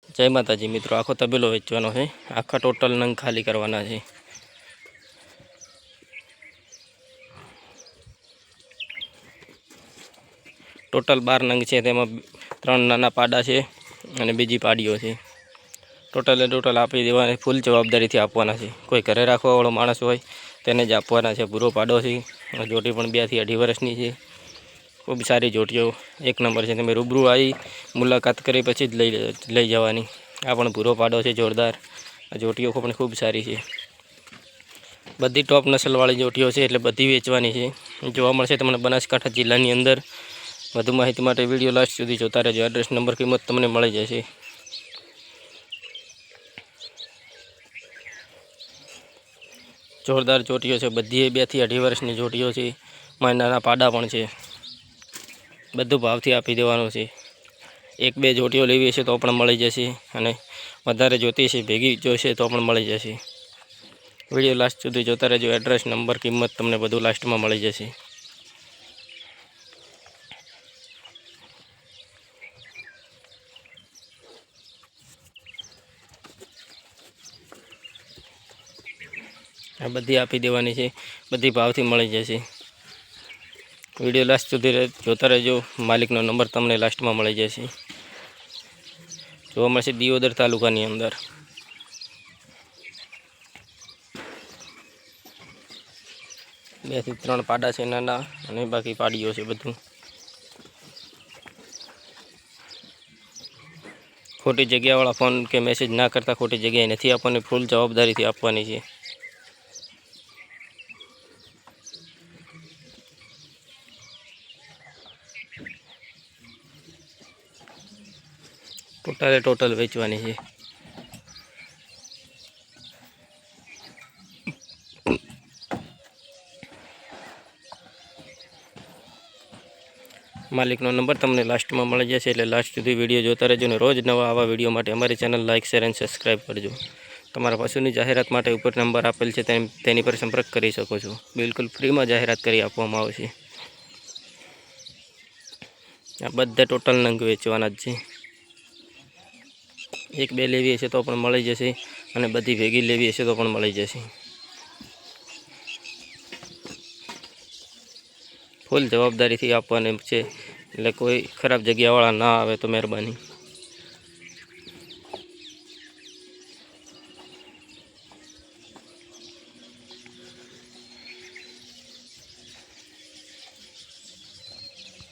जय माताजी मित्रों, आखो तबेलो वेचवानो है। आखा टोटल नंग खाली करवाना है। टोटल 12 नंग है। तेमां 3 नाना पाड़ा है और बीजी पाड़ीओ है। टोटल आपी देवानी फूल जवाबदारी थी आपवाना है। कोई घरे राखवा वाळो माणस होय तेने ज आपवाना है। भूरो पाड़ो है। जोटी पण 2 થી 2.5 वर्षनी है। खूब सारी जोटियों एक नंबर है। तमे रूबरू आई मुलाकात करी पछी ज लई जवानी। आ पण भूरो पाड़ो है जोरदार। जोटियों पण खूब सारी है। बधी टॉप नस्लवाળી जोटियों है एटले बधी वेचवानी है। जोवा मळशे तमने बनासकांठा जिल्लानी अंदर। વધુ માહિતી માટે વિડીયો લાસ્ટ સુધી જોતા રહેજો। એડ્રેસ નંબર કિંમત તમને મળી જશે। જોરદાર જોટીઓ છે। બધી 2 થી 2.5 વર્ષની જોટીઓ છે। માં નાના પાડા પણ છે। બધું ભાવથી આપી દેવાનું છે। 1-2 જોટીઓ લેવી હશે તો પણ મળી જશે અને વધારે જોતી છે ભેગી જોઈશે તો પણ મળી જશે। વિડીયો લાસ્ટ સુધી જોતા રહેજો। એડ્રેસ નંબર કિંમત તમને બધું લાસ્ટમાં મળી જશે। आ बधी आपी देवानी है। बधी भावथी मळी जशे। विडियो लास्ट सुधी जोता रहेजो। मालिकनो नंबर तमने लास्ट में मळी जशे। जोवा मळशे दियोदर तालुकानी अंदर। 2 થી 3 पाड़ा छे नाना अने बाकी पाड़ीओ छे बधुं। खोटी जग्यावाळा फोन के मैसेज ना करता। खोटी जग्याए नथी आपवानी। फूल जवाबदारी थी आपवानी छे। टोटल वेचवानी है। मालिकनो नंबर तमने लास्ट में मळी जशे एटले लास्ट सुधी विडियो जोता रहेजो ने रोज नवा आवा विडियो माटे अमारी channel like share and subscribe करजो। तमारा पशुनी जाहेरात माटे उपर नंबर आपेल छे तेनी पर संपर्क करी शको छो। बिल्कुल फ्री में जाहेरात करी आपवामां आवशे। आ बधा टोटल नंग वेचवाना ज छे। 1-2 लेवी हशे तो पण मळी जशे अने बधी भेगी लेवी हशे तो पण मळी जशे। फूल जवाबदारी थी आपवानी छे एटले कोई खराब जग्यावाळा ना आवे तो मेहरबानी।